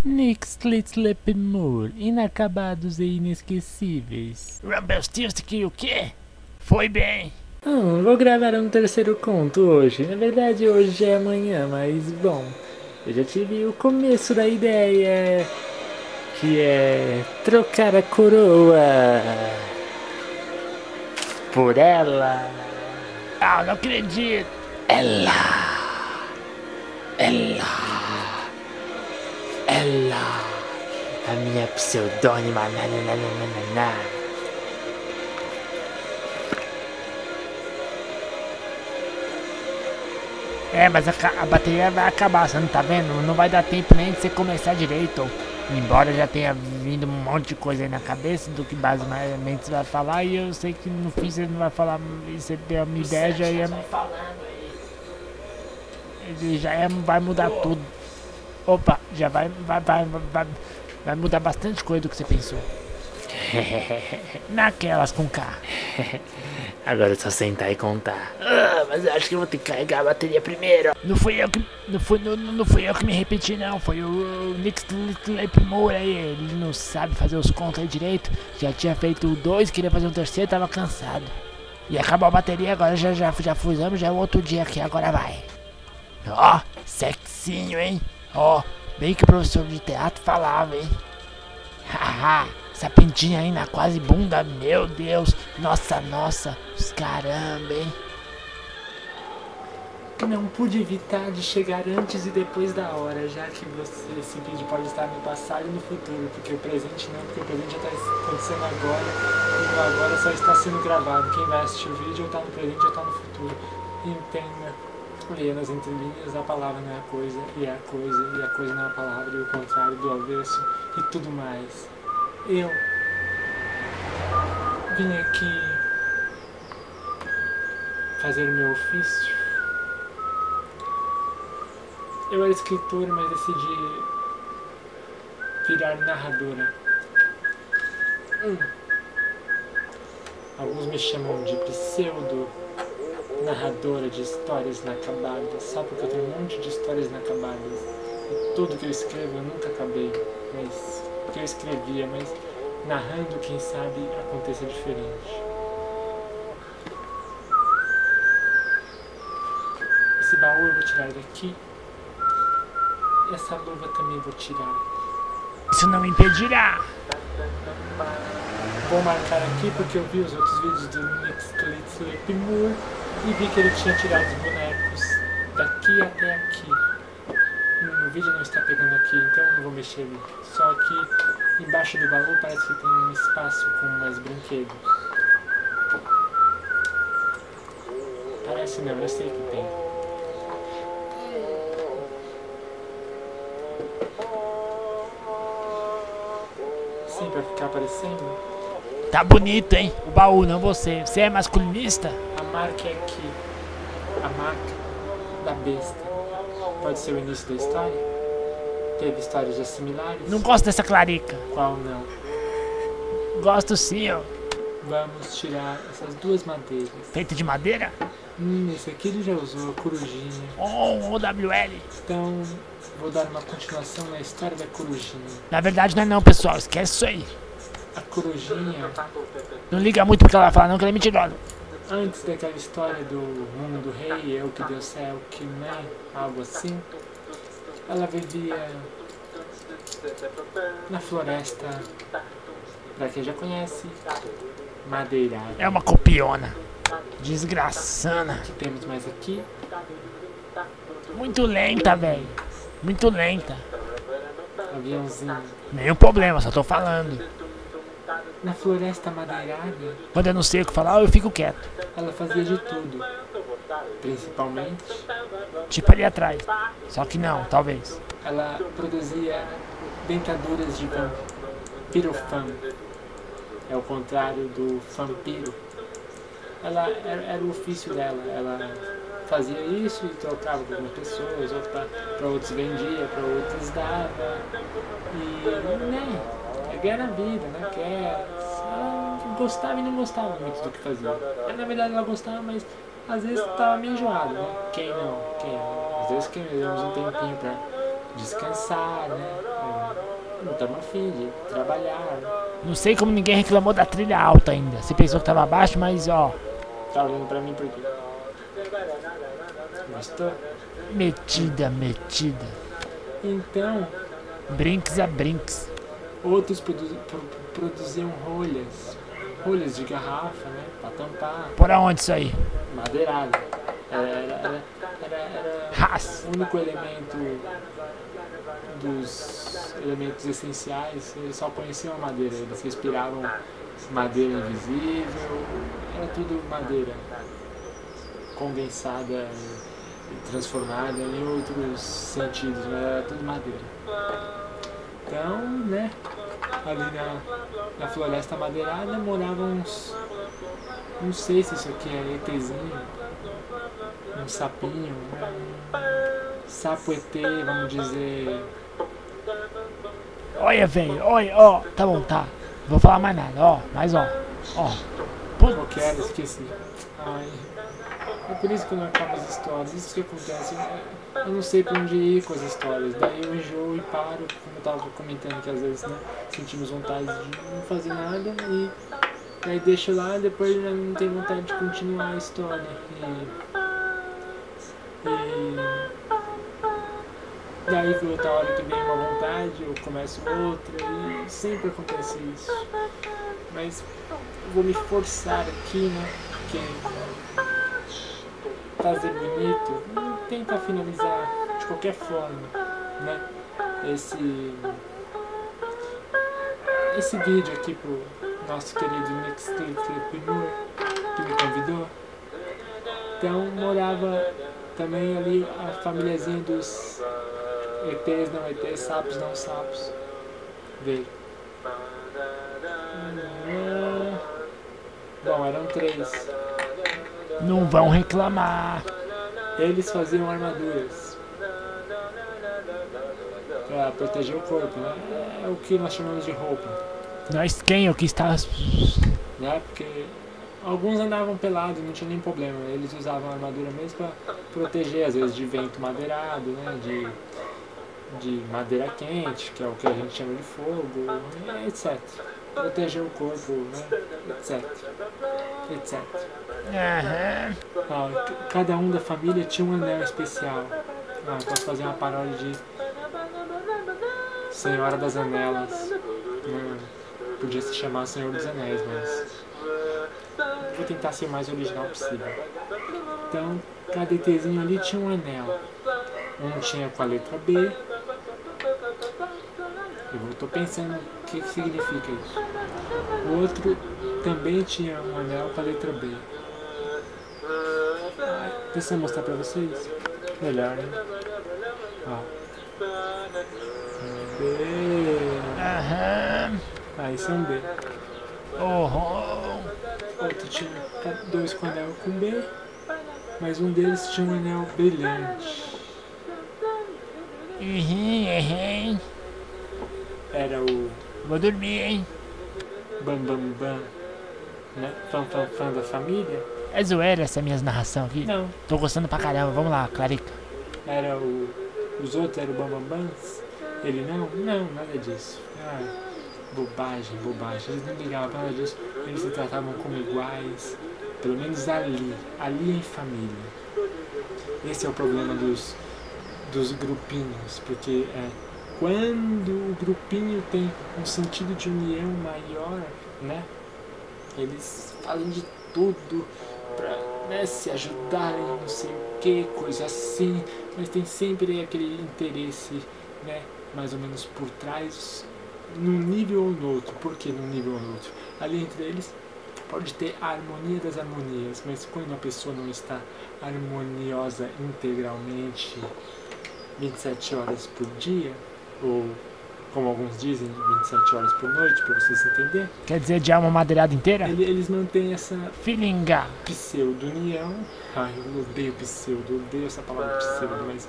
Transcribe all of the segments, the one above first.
Nick Slipmore, inacabados e inesquecíveis. Rumpelstiltskin o quê? Foi bem. Vou gravar um terceiro conto hoje. Na verdade, hoje já é amanhã, mas bom, eu já tive o começo da ideia, que é trocar a coroa por ela. Ah, não acredito. Ela, a minha pseudônima, nananana. É, mas a bateria vai acabar, você não tá vendo? Não vai dar tempo nem de você começar direito. Embora já tenha vindo um monte de coisa aí na cabeça do que basicamente você vai falar, e eu sei que no fim você não vai falar, e você tem uma ideia, já ia. Ele vai mudar tudo. Opa, já vai mudar bastante coisa do que você pensou. Naquelas com K. Agora é só sentar e contar. Mas eu acho que eu vou ter que carregar a bateria primeiro. Não fui eu que me repeti, não. Foi o Nick Slipmore aí. Ele não sabe fazer os contos aí direito. Já tinha feito o 2, queria fazer um terceiro, tava cansado. E acabou a bateria, agora já fusamos, já é outro dia aqui, agora vai. Ó, sexinho, hein? Ó, bem que o professor de teatro falava, hein? Haha, essa pintinha aí na quase bunda, meu Deus. Nossa, os caramba, hein? Não pude evitar de chegar antes e depois da hora, já que esse vídeo pode estar no passado e no futuro, porque o presente não, porque o presente já está acontecendo agora, e o agora só está sendo gravado. Quem vai assistir o vídeo ou está no presente ou está no futuro. Entenda, leia nas entrelinhas, a palavra não é a coisa, e é a coisa, e a coisa não é a palavra, e o contrário do avesso, e tudo mais. Eu vim aqui fazer o meu ofício. Eu era escritora, mas decidi virar narradora. Alguns me chamam de pseudo-narradora de histórias inacabadas, só porque eu tenho um monte de histórias inacabadas. E tudo que eu escrevo eu nunca acabei, mas que eu escrevia, mas narrando, quem sabe, aconteça diferente. Esse baú eu vou tirar daqui. Essa luva também vou tirar. Isso não me impedirá. Vou marcar aqui porque eu vi os outros vídeos do Nick Slipmore e vi que ele tinha tirado os bonecos daqui até aqui. No vídeo não está pegando aqui, então eu não vou mexer ali. Só que embaixo do baú parece que tem um espaço com mais brinquedos. Parece não, eu sei que tem. Pra ficar aparecendo. Tá bonito, hein? O baú, não você. Você é masculinista? A marca é aqui. A marca da besta. Pode ser o início da história? Teve histórias já similares? Não gosto dessa clarica. Qual não? Gosto sim, ó. Vamos tirar essas duas madeiras. Feito de madeira? Esse aqui ele já usou, a corujinha. Oh, OWL. Então, vou dar uma continuação na história da corujinha. Na verdade não é não, pessoal. Esquece isso aí. A corujinha... Não liga muito porque ela vai falar não, que ela é mentirosa. Antes daquela história do mundo do rei, eu que deu céu, que né, algo assim, ela vivia na floresta, pra quem já conhece, madeirada. É uma copiona. Desgraçana. O que temos mais aqui? Muito lenta, velho. Muito lenta. Aviãozinho. Nenhum problema, só tô falando. Na floresta madeirada, Quando eu não sei o que falar, eu fico quieto. ela fazia de tudo. Principalmente, Tipo ali atrás. Só que não, talvez. ela produzia dentaduras de vampirofã. É o contrário do vampiro. Ela era o ofício dela. Ela fazia isso e trocava com algumas pessoas, para outros vendia, para outros dava. E, né, era a vida, né? Que ela gostava e não gostava muito do que fazia. Na verdade ela gostava, mas às vezes estava meio enjoado, né? Quem não? Às vezes queremos um tempinho para descansar, né? não estamos afim de trabalhar. Não sei como ninguém reclamou da trilha alta ainda. Você pensou que tava baixo, mas ó. Tá olhando pra mim por quê? Gostou? Metida, metida. Então, Brinks a brinks. outros produziam rolhas de garrafa, né? Pra tampar, Por aonde isso aí? madeirada. Era Ras. o único elemento dos elementos essenciais. Eles só conheciam a madeira, eles respiravam madeira invisível, era tudo madeira condensada e transformada em outros sentidos, mas era tudo madeira. Então, né, ali na floresta madeirada moravam uns, não sei se isso aqui é ETzinho, um sapinho, sapo ET, vamos dizer. Olha, velho, olha, ó. Tá bom, tá. Não vou falar mais nada, ó. Mas ó. Ó. Qual que era? Esqueci. Ai, é por isso que eu não acabo as histórias. Isso que acontece. Eu não sei pra onde ir com as histórias. Daí eu enjoo e paro, como eu tava comentando, que às vezes, né, sentimos vontade de não fazer nada e aí deixo lá e depois já não tenho vontade de continuar a história. E daí que outra hora que vem uma vontade, eu começo outra e sempre acontece isso. Mas eu vou me forçar aqui, né? Porque fazer bonito, tenta finalizar de qualquer forma, né? Esse vídeo aqui pro nosso querido Nextclipreneur que me convidou. Então morava também ali a famíliazinha dos ETs, não ETs, sapos, não sapos. Veio. Bom, eram 3. Não vão reclamar. Eles faziam armaduras para proteger o corpo, né? É o que nós chamamos de roupa, Nós quem? O que está. né? Porque alguns andavam pelados, não tinha nem problema. Eles usavam a armadura mesmo para proteger, às vezes, de vento madeirado, né? De madeira quente, que é o que a gente chama de fogo, etc. Proteger o corpo, né? Etc. Etc. Aham. Cada um da família tinha um anel especial. Eu posso fazer uma paródia de Senhora das Anelas. Podia se chamar Senhor dos Anéis, mas vou tentar ser o mais original possível. Então, cada ETzinho ali tinha um anel. Um tinha com a letra B. Eu estou pensando o que significa isso. O outro também tinha um anel com a letra B. Deixa eu mostrar pra vocês. Melhor, né? Ó. B. Aham. Esse é um B. Oh. Outro tinha 2 com anel com B. Mas um deles tinha um anel brilhante. Era o Vou dormir, hein? Bam Bam Bam, né? Fã da família. É zoeira essa minha narração aqui? Não. Tô gostando pra caramba. Vamos lá, Clarica. Era os outros eram o Bam Bam Bams. Ele não? Não, nada disso. Bobagem. Eles não ligavam pra nada disso. Eles se tratavam como iguais. Pelo menos ali em família. Esse é o problema dos grupinhos. Porque quando o grupinho tem um sentido de união maior, né? Eles fazem de tudo pra, né, se ajudarem, não sei o que, coisa assim, mas tem sempre aquele interesse, né, mais ou menos por trás, num nível ou no outro. Por que num nível ou no outro? Ali entre eles pode ter a harmonia das harmonias, mas quando a pessoa não está harmoniosa integralmente 27 horas por dia, ou como alguns dizem, 27 horas por noite, para vocês entenderem. Quer dizer de alma madeirada inteira? Eles mantêm essa Filinga. pseudo-união. Eu odeio pseudo, odeio essa palavra pseudo, mas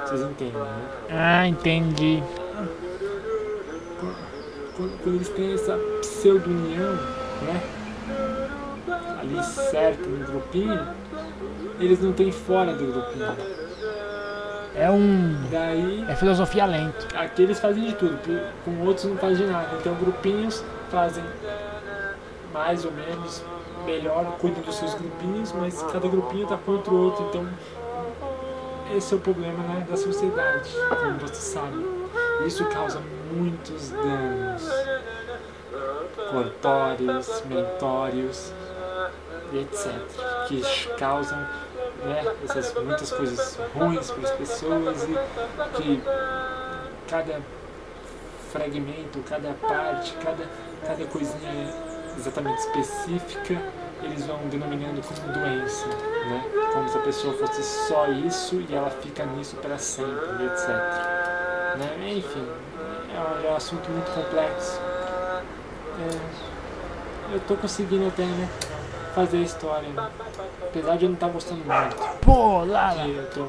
vocês entendem, né? Ah, entendi. Quando eles têm essa pseudo-união, né? Ali certo no grupinho, eles não têm fora do grupinho. Daí, É filosofia lento. aqui eles fazem de tudo, com outros não fazem de nada. Então grupinhos fazem mais ou menos melhor, cuidam dos seus grupinhos, mas cada grupinho tá contra o outro. Então esse é o problema, né, da sociedade, como você sabe. Isso causa muitos danos corpóreos, mentórios e etc. Que causam, né, essas muitas coisas ruins para as pessoas e que cada fragmento, cada parte, cada coisinha exatamente específica eles vão denominando como doença, né? Como se a pessoa fosse só isso e ela fica nisso para sempre, etc. Né? Enfim, é um assunto muito complexo. Eu tô conseguindo até, né, fazer a história, né? Apesar de eu não estar gostando muito. Pô, Lala. Eu tô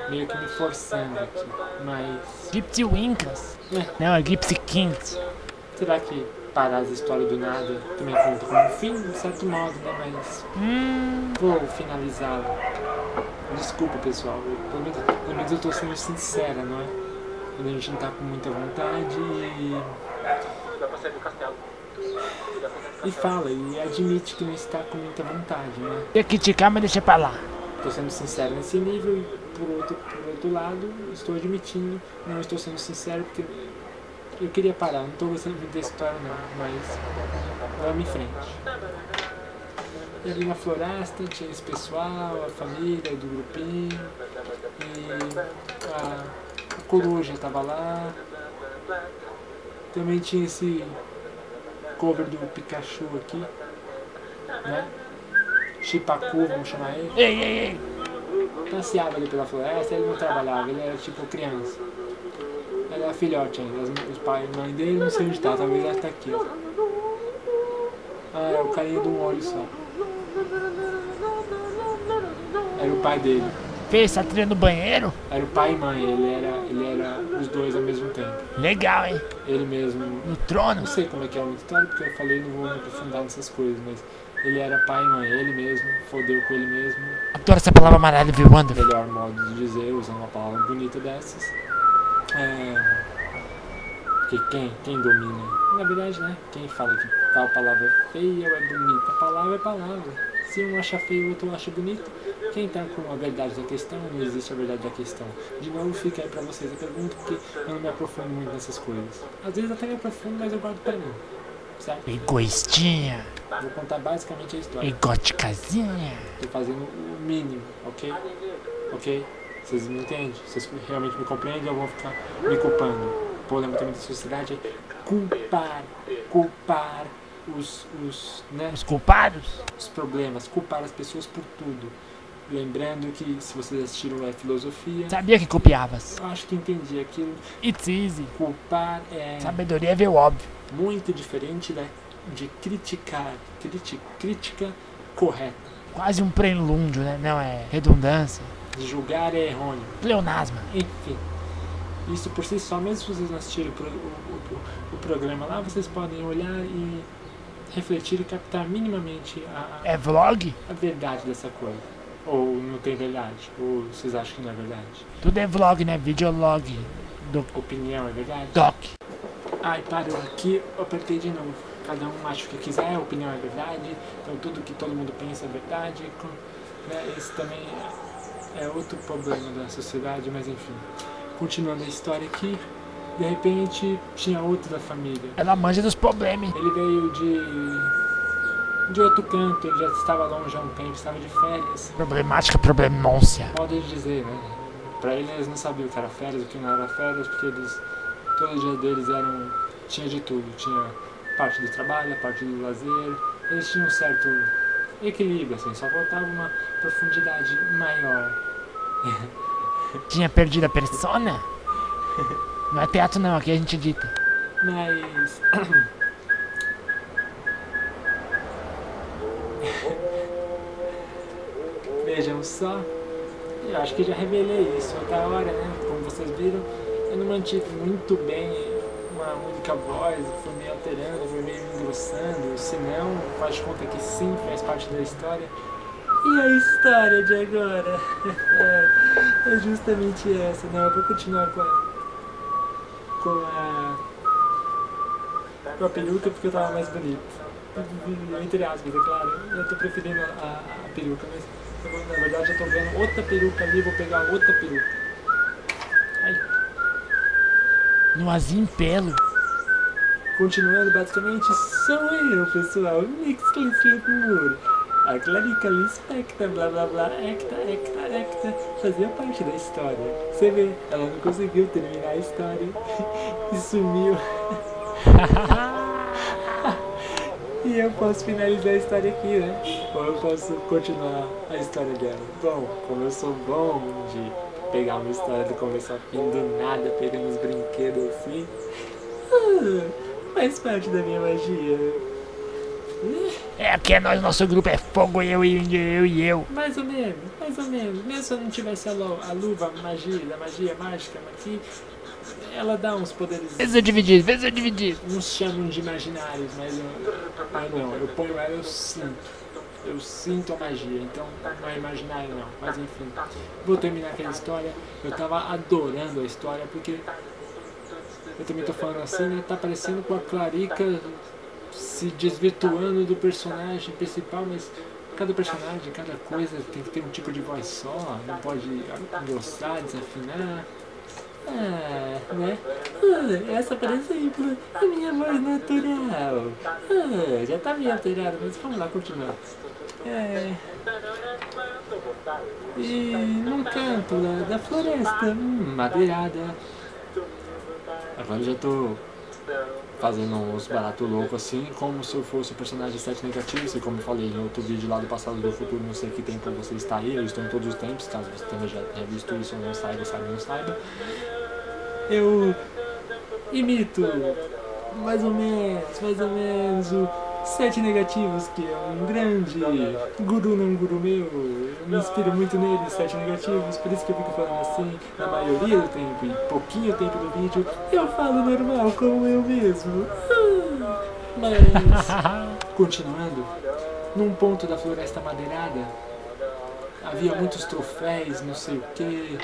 meio que me forçando aqui, mas... Gypsy Winkers. Não, é Gypsy Kings. Será que parar as histórias do nada também conta como um fim, de certo modo, né? Mas vou finalizá-lo. Desculpa, pessoal. Pelo menos eu tô sendo sincera, não é? Quando a gente não tá com muita vontade e fala, e admite que não está com muita vontade, né? Quer criticar, mas deixa pra lá. Estou sendo sincero nesse nível e por outro lado estou admitindo, não estou sendo sincero porque eu queria parar, não estou gostando muito da história não, mas vamos em frente. E ali na floresta tinha esse pessoal, a família do grupinho e a coruja estava lá. Também tinha esse cover do Pikachu aqui, né? Chipacu, vamos chamar ele. Ei. Passeava ali pela floresta, ele não trabalhava, ele era tipo criança. Ele era filhote ainda, os pais e mãe dele não sei onde tá, talvez ela tá aqui, ó. Ah, é o carinha de um olho só. Era o pai dele. Fez essa trilha no banheiro? Era o pai e mãe, ele era os dois ao mesmo tempo. Legal, hein? Ele mesmo. No trono? Não sei como é que é a história, porque eu falei, não vou me aprofundar nessas coisas, mas ele era pai e mãe, ele mesmo, fodeu com ele mesmo. Adoro essa palavra amarela, viu, Wonderful? Melhor modo de dizer, usando uma palavra bonita dessas. Porque quem domina? Na verdade, né? Quem fala que tal palavra é feia ou é bonita? Palavra é palavra. Se um acha feio e o outro acha bonito, quem tá com a verdade da questão, não existe a verdade da questão. De novo, fica aí pra vocês a pergunta, porque eu não me aprofundo muito nessas coisas. Às vezes até me aprofundo, mas eu guardo pra mim, certo? Egoístinha. Vou contar basicamente a história. Egoticazinha. Tô fazendo o mínimo, ok? Ok? Vocês me entendem? Vocês realmente me compreendem ou vão ficar me culpando? O problema também da sociedade é culpar né? Os culpados? Os problemas, culpar as pessoas por tudo. Lembrando que, se vocês assistiram a filosofia... Sabia que copiavas. Eu acho que entendi aquilo. It's easy. Culpar é... Sabedoria é ver o óbvio. muito diferente de criticar. Crítica correta. Quase um prelúdio, né? Não é redundância. Julgar é errôneo. Pleonasma. Enfim. Isso por si só, mesmo se vocês não assistirem o programa lá, vocês podem olhar e refletir e captar minimamente É vlog? a verdade dessa coisa. Ou não tem verdade? Ou vocês acham que não é verdade? Tudo é vlog, né? Videolog. Opinião é verdade? Doc. Ai, parou aqui, eu apertei de novo. Cada um acha o que quiser, a opinião é verdade, então tudo que todo mundo pensa é verdade. Né? Esse também é outro problema da sociedade, mas enfim. Continuando a história aqui, de repente tinha outro da família. Ela manja dos problemas. Ele veio de outro canto, ele já estava longe há um tempo, estava de férias. Problemática, problemôncia. Modo de dizer, né? Pra eles não sabiam o que era férias, o que não era férias, porque todos os dias deles tinha de tudo. Tinha parte do trabalho, a parte do lazer. Eles tinham um certo equilíbrio, assim, só faltava uma profundidade maior. Tinha perdido a persona? Não é teatro não, aqui a gente dita. Mas... Vejam só, eu acho que já revelei isso outra hora, né? Como vocês viram, eu não mantive muito bem uma única voz, fui meio alterando, fui meio engrossando, se não, faz de conta que sim, faz parte da história. E a história de agora? É justamente essa. Não, eu vou continuar com a peruca porque eu tava mais bonito. Entre aspas, é claro. Eu tô preferindo a peruca, mas na verdade eu tô vendo outra peruca ali, vou pegar outra peruca. Ai. Noazinho pelo. Continuando, basicamente, sou eu, pessoal. Nix Clipmur. A Clarica Lispecta, blá blá blá, ecta, fazia parte da história. Você vê, ela não conseguiu terminar a história e sumiu. E eu posso finalizar a história aqui, né? Ou eu posso continuar a história dela. Bom, como eu sou bom de pegar uma história do começo ao fim, do nada, pegando os brinquedos assim, faz parte da minha magia. É que é nós, nosso grupo é fogo, eu e eu. Mais ou menos. Mesmo se eu não tivesse a luva da magia mágica aqui, ela dá uns poderes. Vezes eu dividir. Uns chamam de imaginários, mas eu ponho ela, eu sinto. Eu sinto a magia, então não é imaginário não. Mas enfim, vou terminar aquela história. Eu tava adorando a história porque eu também tô falando assim, né? Tá parecendo com a Clarica se desvirtuando do personagem principal, mas cada personagem, cada coisa tem que ter um tipo de voz só, não pode engrossar, desafinar. Né? Essa, por exemplo, é a minha voz natural. Já tá meio alterada, mas vamos lá, continuar. E num canto da floresta, madeirada. Agora eu já tô fazendo uns baratos loucos assim, como se eu fosse o personagem 7 negativos, e como eu falei em outro vídeo lá do passado do futuro, não sei que tempo você está aí, eu estou em todos os tempos, caso você tenha já visto isso ou não saiba, eu imito mais ou menos o 7 negativos, que é um grande guru meu, eu me inspiro muito nele, 7 negativos, por isso que eu fico falando assim, na maioria do tempo, e pouquinho tempo do vídeo, eu falo normal, como eu mesmo. Mas, continuando, num ponto da floresta madeirada, havia muitos troféus, não sei o que.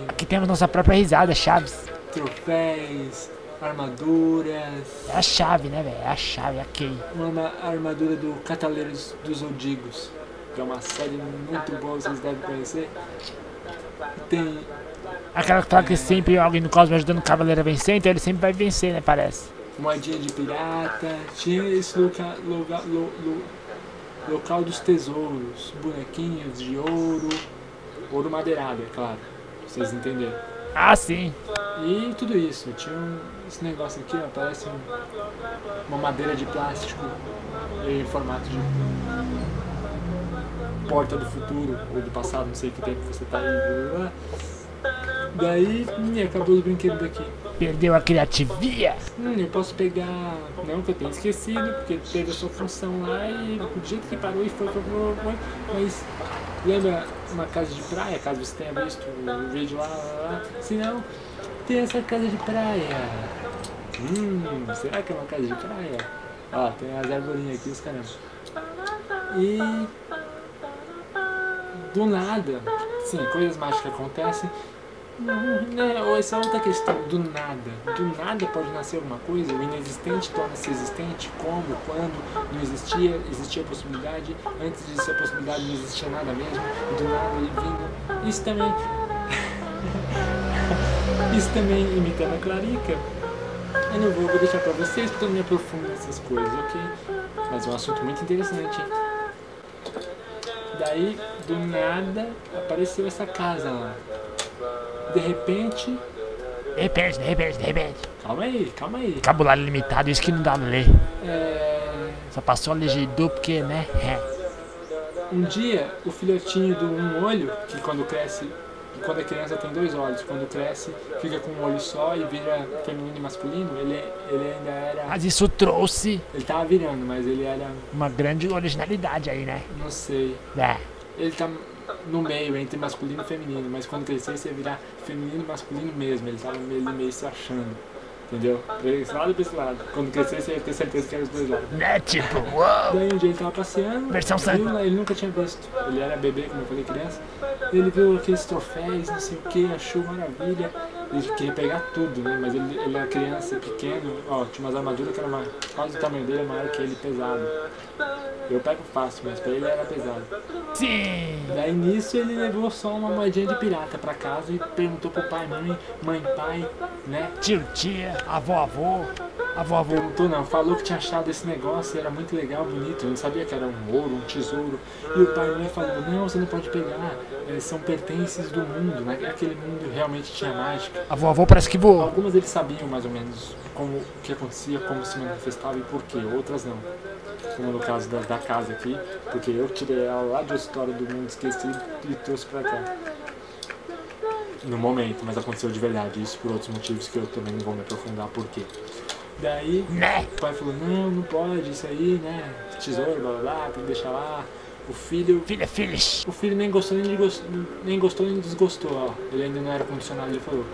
Aqui temos nossa própria risada, Chaves. Troféus, armaduras. É a chave, né, velho? É a chave, é a key. Uma armadura do Cavaleiros dos Odigos, que é uma série muito boa, vocês devem conhecer. Tem aquela que fala que sempre alguém no cosmos ajudando o cavaleiro a vencer, então ele sempre vai vencer, né, parece. moedinha de pirata, tinha esse local dos tesouros, bonequinhos de ouro madeirado, é claro, vocês entenderam. Ah, sim. E tudo isso, tinha esse negócio aqui, ó, parece uma madeira de plástico em formato de porta do futuro, ou do passado, não sei que tempo você tá aí. Daí, acabou os brinquedos daqui. Perdeu a criativia. Eu posso pegar, não que eu tenha esquecido, porque teve a sua função lá e do jeito que parou e foi, mas lembra uma casa de praia, caso você tenha visto o vídeo lá, se não, tem essa casa de praia. Será que é uma casa de praia? Ó, tem as arvorinhas aqui, os caramba. E do nada, sim, coisas mágicas acontecem. Não, essa é outra questão, do nada pode nascer alguma coisa, o inexistente torna-se existente, como, quando, não existia a possibilidade, antes de existir a possibilidade não existia nada mesmo, do nada e vindo, isso também imitando a Clarica, eu não vou deixar pra vocês porque eu não me aprofundo nessas coisas, ok? Mas é um assunto muito interessante, hein? Daí, do nada, apareceu essa casa lá. De repente. Calma aí. Vocabulário limitado, isso que não dá pra ler. Só passou a legendou porque, né? Um dia, o filhotinho do um olho, que quando cresce, quando é criança tem dois olhos, quando cresce fica com um olho só e vira feminino e masculino, ele ainda era. Mas isso trouxe. Ele tava virando, mas ele era. Uma grande originalidade aí, né? Não sei. Ele tá no meio entre masculino e feminino, mas quando crescesse ia virar feminino e masculino mesmo, ele tava meio se achando, entendeu? Esse lado e esse lado. Quando crescesse ia ter certeza que era os dois lados. Né, tipo, uou! Daí um dia ele tava passeando, Versão viu, ele nunca tinha visto, ele era bebê, como eu falei, criança, Ele viu aqueles troféus, não sei o que, achou maravilha. Ele queria pegar tudo, né? Mas ele era criança, pequeno, ó, tinha umas armaduras que eram quase o tamanho dele, maior que ele, pesado. Eu pego fácil, mas pra ele era pesado. Sim. Daí nisso ele levou só uma moedinha de pirata pra casa e perguntou pro pai, mãe, pai, né? Tio, tia, avó. Perguntou não, falou que tinha achado esse negócio e era muito legal, bonito. Eu não sabia que era um ouro, um tesouro. E o pai e a mãe falou, não, você não pode pegar, são pertences do mundo, né? Aquele mundo realmente tinha mágica. A vovó parece que voou. Algumas eles sabiam mais ou menos como o que acontecia, como se manifestava e por quê, outras não. Como no caso da casa aqui, porque eu tirei ela lá de história do mundo esquecido e trouxe pra cá. No momento, mas aconteceu de verdade, isso por outros motivos que eu também não vou me aprofundar por quê. Daí o pai falou, não pode, isso aí, né? Tesouro, blá blá blá, tem que deixar lá. O filho nem gostou nem desgostou, ó. Ele ainda não era condicionado, ele falou,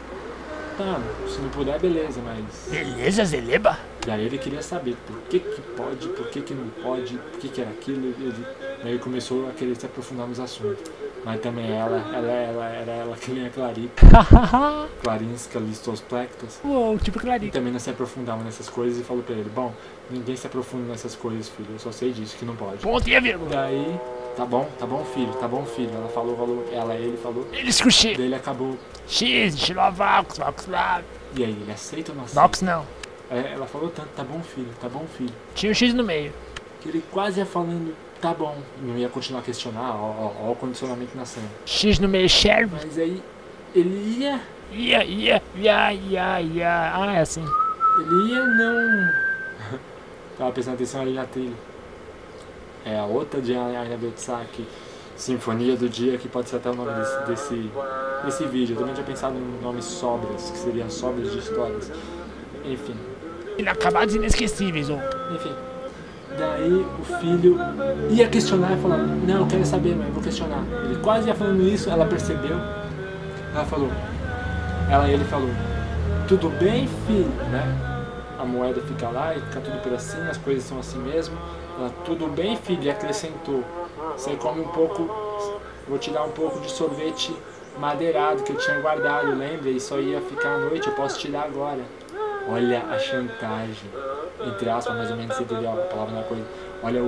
tá, se não puder, beleza, mas... Beleza, Zeleba? Daí ele queria saber por que pode, por que não pode, por que era aquilo. Daí ele começou a querer se aprofundar nos assuntos. Mas também ela era ela que nem a Clarice. Clarinska Listosplectus. Uou, tipo E Clarice. também não se aprofundava nessas coisas e falou pra ele, bom, ninguém se aprofunda nessas coisas, filho, eu só sei disso, que não pode. Ponto e a vírgula. Daí, tá bom filho. Ela falou, ele falou. Eles com X. Daí ele acabou. X, Xilovox, Vox Lab. E aí, ele aceita ou não aceita? Vox não. Ela falou tanto, tá bom filho. Tinha um X no meio. Que ele quase ia falando, tá bom. Não ia continuar a questionar, ó o condicionamento na cena. X no meio, Sherry. Mas aí, ele ia... Ah, é assim. Ele ia não... Tava prestando atenção ali na trilha. É a outra de Aina Beltsak, Sinfonia do Dia, que pode ser até o nome desse vídeo. Eu também tinha pensado em nomes sobras, que seriam sobras de histórias. Enfim. Inacabados e inesquecíveis, ou... Enfim. Daí o filho ia questionar e falar, não, eu quero saber, mas eu vou questionar. Ele quase ia falando isso, ela percebeu. Ele falou, tudo bem, filho, né? A moeda fica lá e fica tudo por assim, as coisas são assim mesmo. Ela, tudo bem, filho, e acrescentou, você come um pouco, vou te dar um pouco de sorvete madeirado que eu tinha guardado, lembra? E só ia ficar à noite, eu posso te dar agora. Olha a chantagem, entre aspas, mais ou menos, você entendeu a palavra na coisa. Olha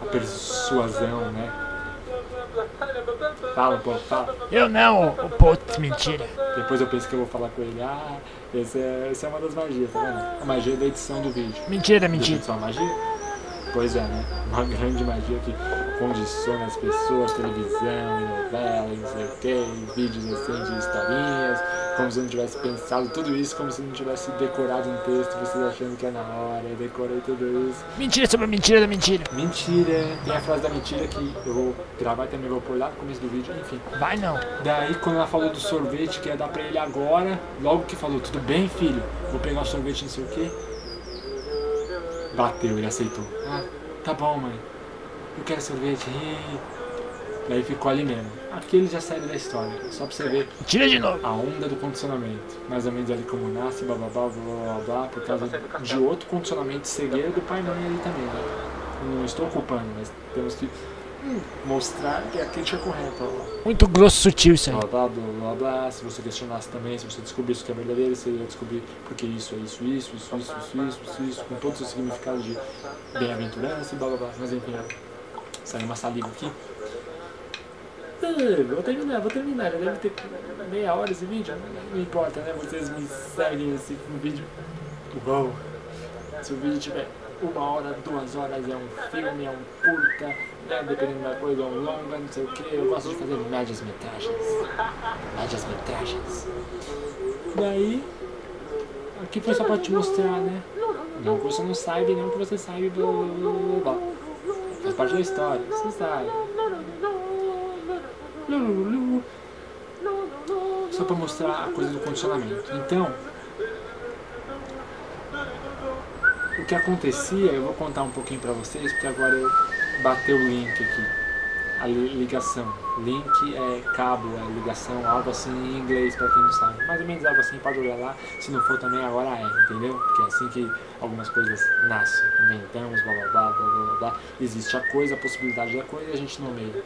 a persuasão, né? Fala um pouco, fala. Eu não, o putz, mentira. Depois eu penso que eu vou falar com ele, essa é uma das magias, tá vendo? A magia da edição do vídeo. Mentira. Edição é magia? Pois é, né? Uma grande magia que condiciona as pessoas, televisão, novela, não sei o que, vídeos assim de historinhas, como se eu não tivesse pensado tudo isso, como se eu não tivesse decorado um texto, vocês achando que é na hora, eu decorei tudo isso. Mentira sobre a mentira da mentira. Mentira, tem a frase da mentira que eu vou gravar e também vou pôr lá no começo do vídeo, enfim. Vai não. Daí quando ela falou do sorvete que ia dar pra ele agora, logo que falou, tudo bem filho, vou pegar o sorvete não sei o que, bateu, ele aceitou. Tá bom mãe, eu quero sorvete. Daí ficou ali mesmo. Aqui ele já saiu da história, só pra você ver. Tira de novo. A onda do condicionamento, mais ou menos ali como nasce, blá blá blá blá blá blá, por causa de outro condicionamento cegueiro do pai e mãe ali também, né? Não estou culpando, mas temos que mostrar que a crítica é correta. Ó. Muito grosso, sutil isso aí. Blá blá blá blá blá. Se você questionasse também, se você descobrisse que é verdadeiro, você ia descobrir porque isso é isso, com todo o seu significado de bem-aventurança e blá blá blá. Mas enfim, saiu uma saliva aqui. Vou terminar, já deve ter meia hora esse vídeo, não importa, né? Vocês me seguem esse vídeo. Uou! Se o vídeo tiver 1 hora, 2 horas, é um filme, é um curta, né? Dependendo da coisa, é um longa, não sei o que. Eu gosto de fazer médias metragens. Daí, aqui foi só pra te mostrar, né? Não que você não saiba, não que você saiba, blá blá blá blá. Faz parte da história, você sabe. Só pra mostrar a coisa do condicionamento. Então, o que acontecia, eu vou contar um pouquinho pra vocês, porque agora eu bateu o link aqui, a ligação. Link é cabo, é ligação, algo assim em inglês, pra quem não sabe. Mais ou menos algo assim, pode olhar lá, se não for também agora é, entendeu? Porque é assim que algumas coisas nascem, inventamos, blá blá blá blá blá blá. Existe a coisa, a possibilidade da coisa e a gente nomeia.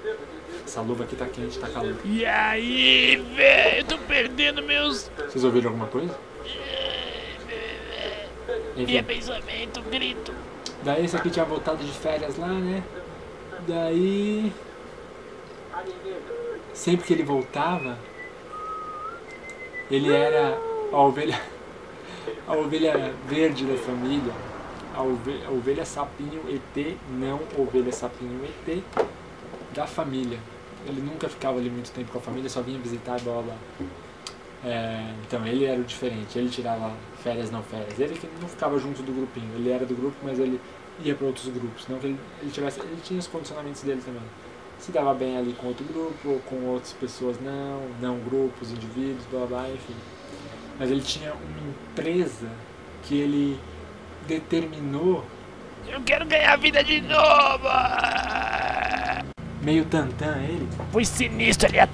Essa luva aqui tá quente, tá calor. E aí, velho? Eu tô perdendo meus... Vocês ouviram alguma coisa? Enfim. pensamento, grito. Daí esse aqui tinha voltado de férias lá, né? Daí... Sempre que ele voltava, ele era a ovelha verde da família, a ovelha sapinho ET, não ovelha sapinho ET da família. Ele nunca ficava ali muito tempo com a família, só vinha visitar a bola. Então ele era o diferente, ele tirava férias, não férias. Ele que não ficava junto do grupinho, ele era do grupo, mas ele ia para outros grupos. Não que ele tinha os condicionamentos dele também. Se dava bem ali com outro grupo, ou com outras pessoas não grupos, indivíduos, blá blá, enfim. Mas ele tinha uma empresa que ele determinou... Eu quero ganhar a vida de novo! Meio tantã ele. Foi sinistro ali atrás.